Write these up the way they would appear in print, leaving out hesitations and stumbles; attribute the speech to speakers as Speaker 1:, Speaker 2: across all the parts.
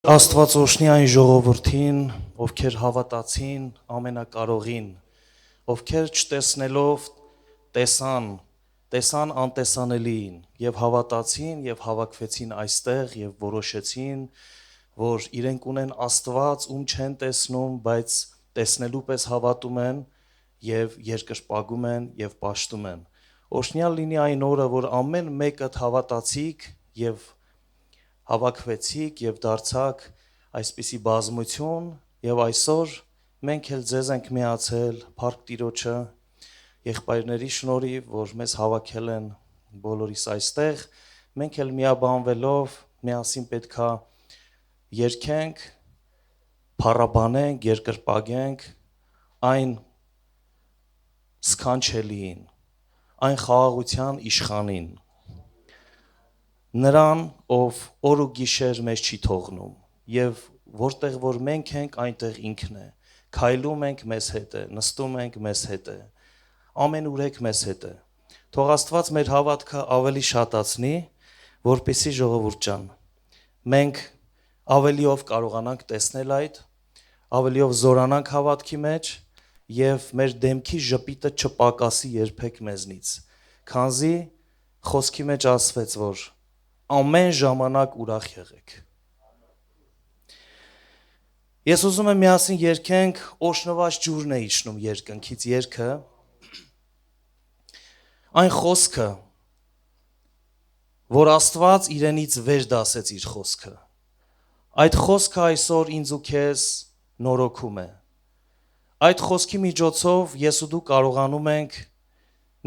Speaker 1: Աստված օրհնի այն ժողովրդին, ովքեր հավատացին ամենակարողին, ովքեր չտեսնելով տեսան անտեսանելիին եւ հավատացին եւ հավաքվեցին այստեղ եւ որոշեցին, որ իրենք ունեն Աստված, ում չեն տեսնում, բայց տեսնելու պես հավատում են եւ երկրպագում են եւ պաշտում են։ Օրհնյալ լինի այն օրը, որ ամեն մեկը հավատացիք եւ հավաքվեցիք եւ դարձաք այսպիսի բազմություն եւ այսօր մենք էլ ձեզ ենք միացել Փառք Տիրոջը եղբայրների շնորհիվ, որ մեզ հավաքել են բոլորիս այստեղ, մենք էլ միաբանվելով միասին պետքա երգենք, փառաբանենք, երկրպագենք այն սքանչելիին, այն խաղաղության իշխանին, նրան, ով օր ու գիշեր մեզ չի թողնում եւ որտեղ որ մենք ենք, այնտեղ ինքն է, քայլում ենք մեզ հետ է, նստում ենք մեզ հետ է, ամենուրեք մեզ հետ է։ Թող Աստված մեր հավատքը ավելի շատացնի, որպեսզի ժողովուրդ ջան, մենք ավելիով կարողանանք տեսնել այդ, ավելիով զորանանք հավատքի մեջ եւ մեր դեմքի ժպիտը չպակասի երբեք մեզնից, քանզի խոսքի մեջ ասվեց, որ ամեն ժամանակ ուրախ եղեք։ Ես ուզում եմ միասին երգենք Օշնված ջուրն է իջնում երկնքից երգը, այն խոսքը, որ Աստված իրենից վեր դասեց իր խոսքը, այդ խոսքը այսօր ինձ ու քեզ նորոգում է, այդ խոսքի միջոցով ես ու դու կարողանում ենք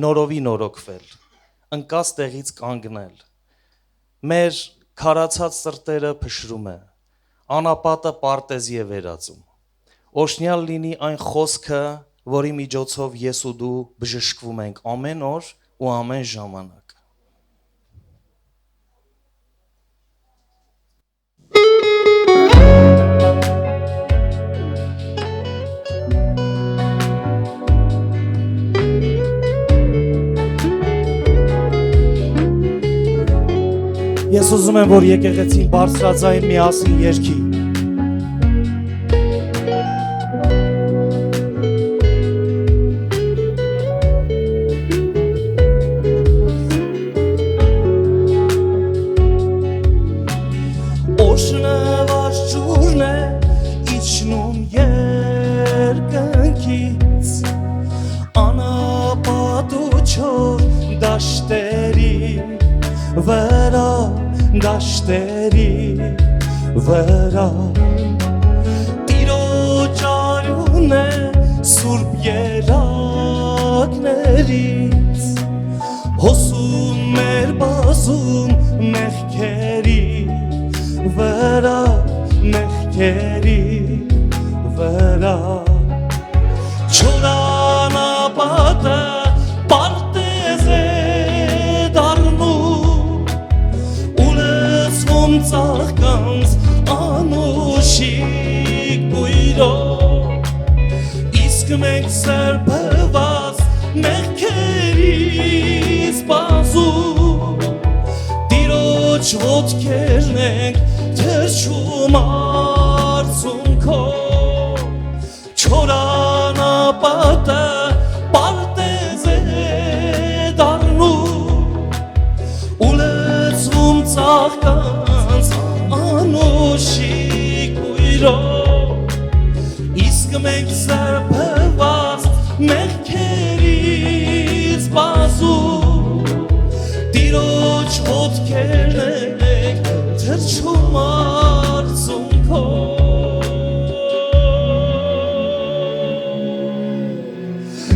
Speaker 1: նորովի նորոգվել, ընկած տեղից կանգնել, մեր քարացած սրտերը փշրում է, անապատը պարտեզի է վերածում, օրհնյալ լինի այն խոսքը, որի միջոցով ես ու դու բժշկվում ենք ամեն օր ու ամեն ժամանակ։ Ես ուզում եմ, որ եկեղեցին բարձրաձայն միասին երգի։ Օշնված ջուրն է իջնում երկնքից, անապատուչով դաշտերի վրա, դաշտերի վրա, Տիրոջ արյուն է սուրբ երակներից, հոսում մեր բազում մեղքերի վրա, մեղքերի վրա, չորանապատը պարտեզ է դառնում, ծաղկանց անուշիկ բույրով, իսկ մենք սրբված մեղքերից բազում, Տիրոջ ոտքերն ենք թրջում արցունքով, չորանապատը պարտեզ է դառնում, ու լցվում ծաղկանց անուշիկ բույրով, իսկ մենք սրբված մեղքերից բազում, Տիրոջ ոտքերն ենք թրջում արցունքով,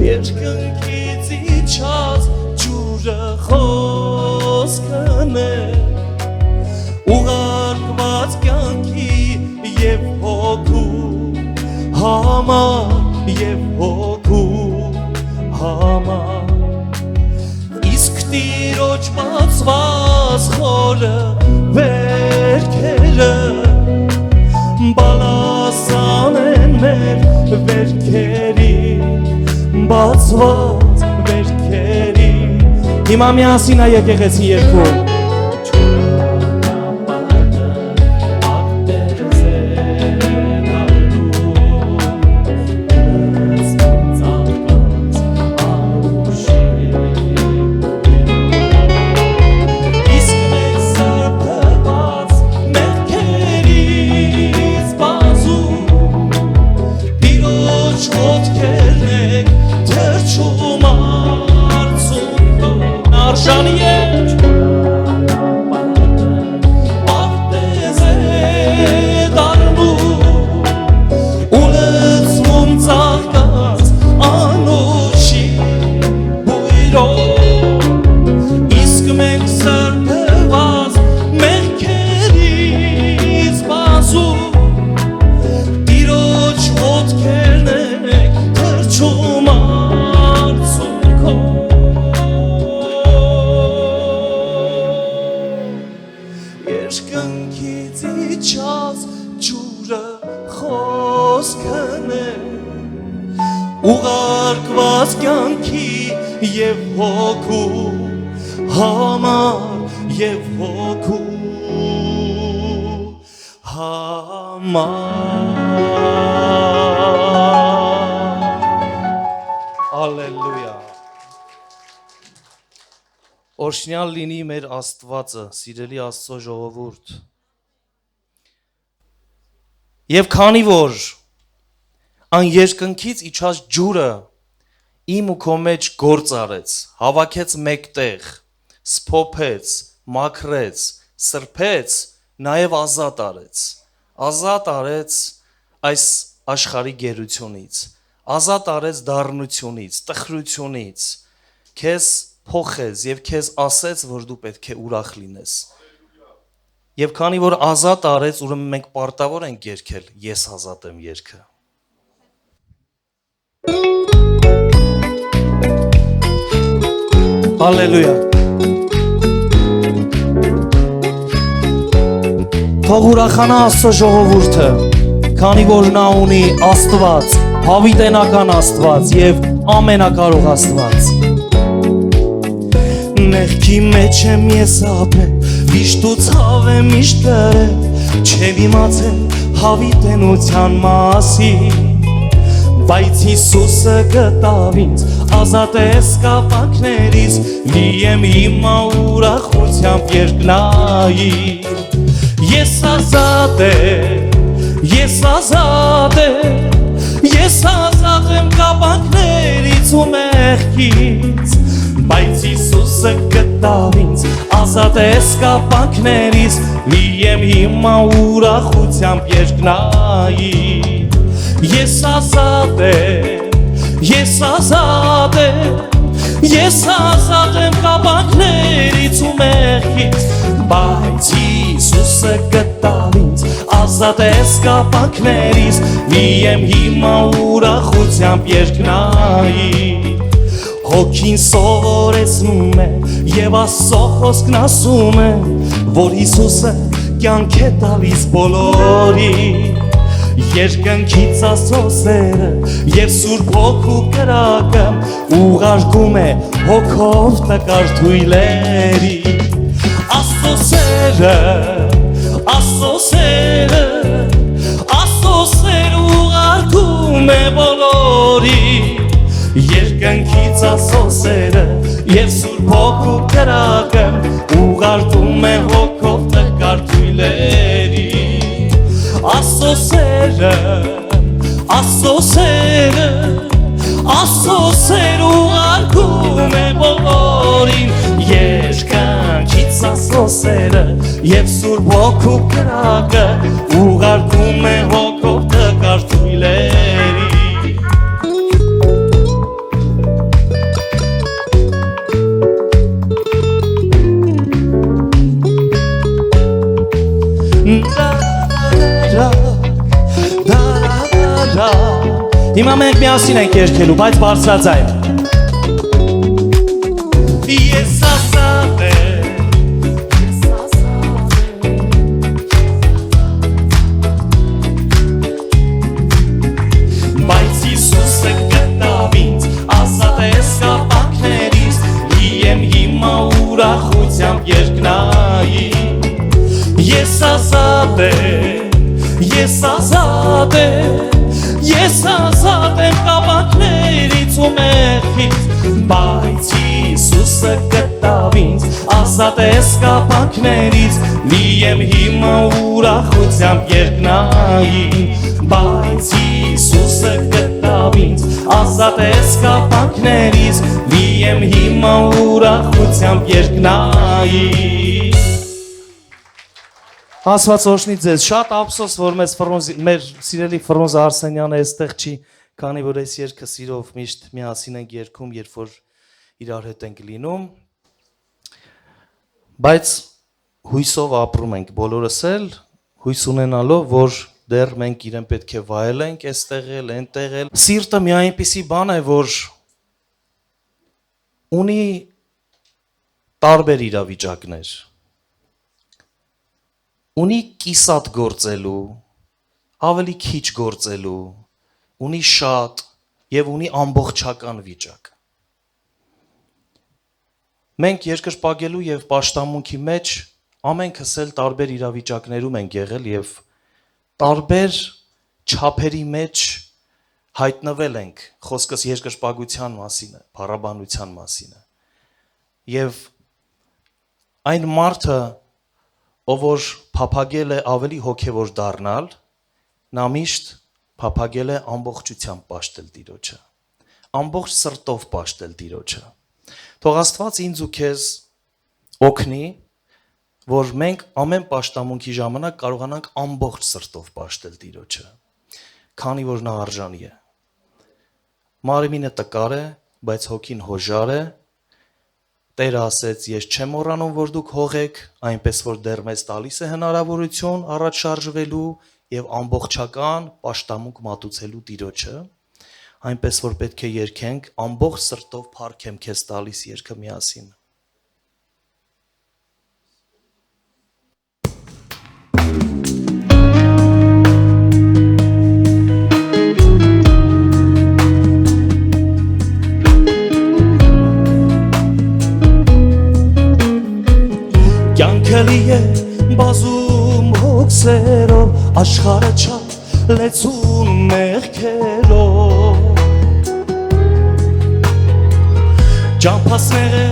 Speaker 1: երկնքից իջած ջուրը խոսքն է, ուղարկված կյանքի եւ հոգու համար, եւ հոգու համար, իսկ Տիրոջ բացված խորը վերքերը, բալասան են մեր վերքերի, բացված վերքերի, հիմա միասին այ եկեղեցի երգում, երկնքից իջած ջուրը խոսքն է ուղարկված կյանքի եւ հոգու համար եւ հոգու Ալելույա Օրհնյալ լինի մեր Աստվածը, սիրելի Աստծո ժողովուրդ։ Եվ քանի որ ան երկնքից իջած ջուրը իմ ու քո մեջ գործ արեց, հավաքեց մեկտեղ, սփոփեց, մաքրեց, սրբեց, նաև ազատ արեց այս աշխարհի գերությունից, ազատ արեց դառնությունից, տխրությունից, քեզ փոխեց եւ քեզ ասեց, որ դու պետք է ուրախ լինես։ Եվ քանի որ ազատ արեց, ուրեմն մենք պարտավոր ենք երգել Ես ազատ եմ երգը։ Հալելույա։ Թող ուրախանա Աստծո ժողովուրդը, քանի որ նա ունի Աստված, հավիտենական Աստված եւ ամենակարող Աստված։ Մեղքի մեջ եմ ես ապրել, միշտ ու ցավ եմ միշտ կրել, չեմ իմացել հավիտենության մասին, բայց Հիսուսը գտավ ինձ, ազատեց կապանքներից, լի եմ հիմա ուրախությամբ երկնային, ես ազատ եմ կապանքներից ու մեղքից, բայց Հիսուսը գտավ ինձ, ազատեց կապանքներից, լի եմ հիմա ուրախությամբ երկնային, ես ազատ եմ կապանքներից ու մեղքից, բայց Հիսուսը գտավ ինձ, ազատեց կապանքներից, լի եմ հիմա ուրախությամբ երկնային, հոգին սովորեցնում է եւ Աստծո խոսքն ասում է, որ Հիսուսը կյանք է տալիս բոլորի, երկնքից Աստծո սերը եւ Սուրբ Հոգու կրակը ուղարկում է հոգով տկար թույլերի, Աստծո սերը ուղարկում է բոլորի, երկնքից Աստծո սերը եւ Սուրբ Հոգու կրակը ուղարկում է հոգով տկար թույլերի, Աստծո սերը ուղարկում է բոլորին, երկնքից Աստծո սերը եւ Սուրբ Հոգու կրակը ուղարկում է հոգով տկար թույլերի, Հիմա մենք միասին ենք երգելու, բայց բարձրաձայն։ Ես ազատ եմ, բայց Հիսուսը գտավ ինձ, ազատեց կապանքներից, լի եմ հիմա ուրախությամբ երկնային, ես ազատ եմ կապանքներից ու մեղքից, բայց Հիսուսը գտավ ինձ, ազատեց կապանքներից, լի եմ հիմա ուրախությամբ երկնային, բայց Հիսուսը գտավ ինձ, ազատեց կապանքներից, լի եմ հիմա ուրախությամբ երկնային։ Աստված օրհնի ձեզ, շատ ափսոս, որ մեր սիրելի Ֆրոնզա Արսենյանը այստեղ չի, քանի որ այս երգը սիրով միշտ միասին ենք երգում, երբ որ իրար հետ ենք լինում, բայց հույսով ապրում ենք բոլորս էլ, հույս ունենալով, որ դեռ մենք իրեն պետք է վայելենք, այստեղ էլ, այնտեղ էլ։ Սիրտը մի այնպիսի բան է, որ ունի տարբեր իրավիճակներ։ ունի կիսատ գործելու, ավելի քիչ գործելու, ունի շատ եւ ունի ամբողջական վիճակ։ Մենք երկրպագելու եւ պաշտամունքի մեջ ամենքս էլ տարբեր իրավիճակներում ենք եղել եւ տարբեր չափերի մեջ հայտնվել ենք, խոսքս երկրպագության մասին է, փառաբանության մասին է։ Եվ այն մարդը, ով որ փափագել է ավելի հոգևոր դառնալ, նա միշտ փափագել է ամբողջությամբ պաշտել Տիրոջը, ամբողջ սրտով պաշտել Տիրոջը։ Թող Աստված ինձ ու քեզ օգնի, որ մենք ամեն պաշտամունքի ժամանակ կարողանանք ամբողջ սրտով պաշտել Տիրոջը, քանի որ նա արժանի է։ Մարմինը տկար է, բայց հոգին հոժար է։ Տերը ասեց, ես չեմ մոռանում, որ դուք հող եք, այնպես որ դեռ մեզ տալիս է հնարավորություն առաջ շարժվելու եւ ամբողջական պաշտամունք մատուցելու Տիրոջը, այնպես որ պետք է երգենք ամբողջ սրտով փառք եմ քեզ տալիս երգը միասին։ Կյանքելի է բազում հոգսերով, աշխարհը չափ լեցուն մեղքերով, ճամփասներ է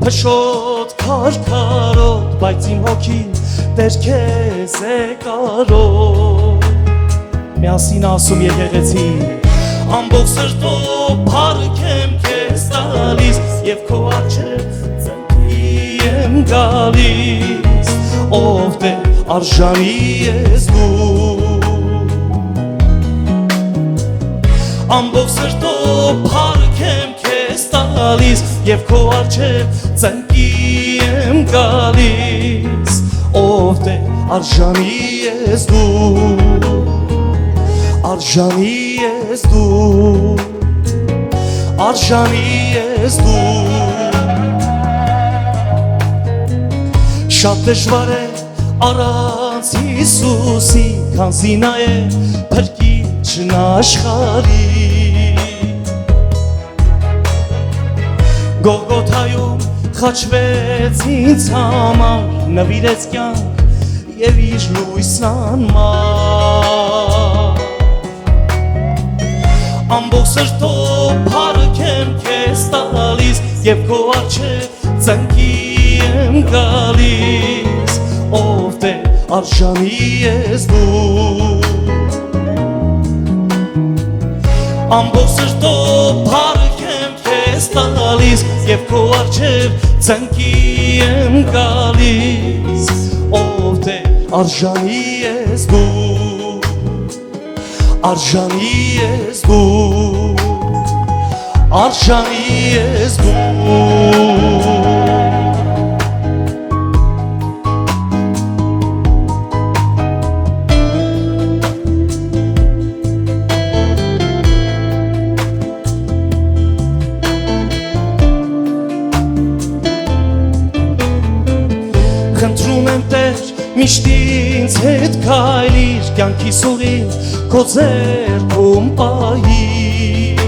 Speaker 1: փշոտ քարքարոտ, բայց իմ հոգին Տեր քեզ է կարոտ։ Միասին ասում եկեղեցի, ամբողջ սրտով փառք եմ քեզ տալիս եւ քո առջև եմ գալիս, ով դե արժանի ես դու, ամբողջ սրտով փառք եմ քեզ տալիս եւ քո առջև ծնկի եմ գալիս, ով դե արժանի ես դու, արժանի ես դու, արժանի ես դու։ Շատ դժվար է առանց Հիսուսի, քանզի նա է փրկիչն աշխարհի։ Գողգոթայում խաչվեց ինձ համար, նվիրեց կյանք եւ իր լույսն անմար։ Ամբողջ սրտով փառք եմ քեզ տալիս եւ քո առջև ծնկի եմ գալիս, ով դե արժանի ես դու, ամբողջ սրտով փառք եմ քեզ տալիս եւ քո առջև ծնկի եմ գալիս, ով դե արժանի ես դու, արժանի ես դու, արժանի ես դու։ Խնդրում եմ Տեր, միշտ ինձ հետ քայլիր, կյանքիս ուղին քո ձեռքում պահիր,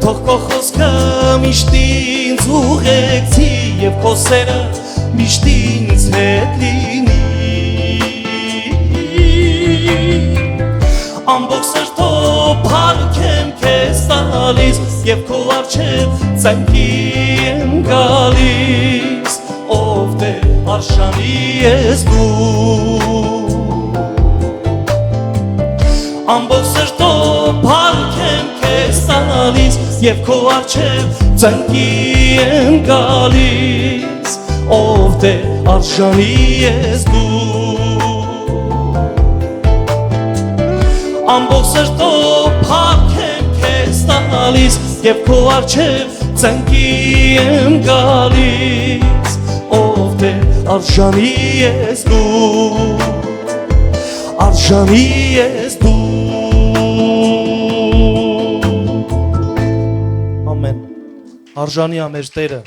Speaker 1: թող քո խոսքը միշտ ինձ ուղեկցի եւ քո սերը միշտ ինձ հետ լինի, ամբողջ սրտով փառք եմ քեզ տալիս եւ քո առջև ծնկի եմ գալիս, ով դե արժանի ես դու, ամբողջ սրտով փառք եմ քեզ տալիս եւ քո առջև ծնկի եմ գալիս, ով դե արժանի ես դու, ամբողջ սրտով փառք եմ քեզ տալիս եւ քո առջև ծնկի եմ գալիս, ով դե արժանի ես դու, արժանի ես դու։ Ամեն։ Արժանի է մեր Տերը։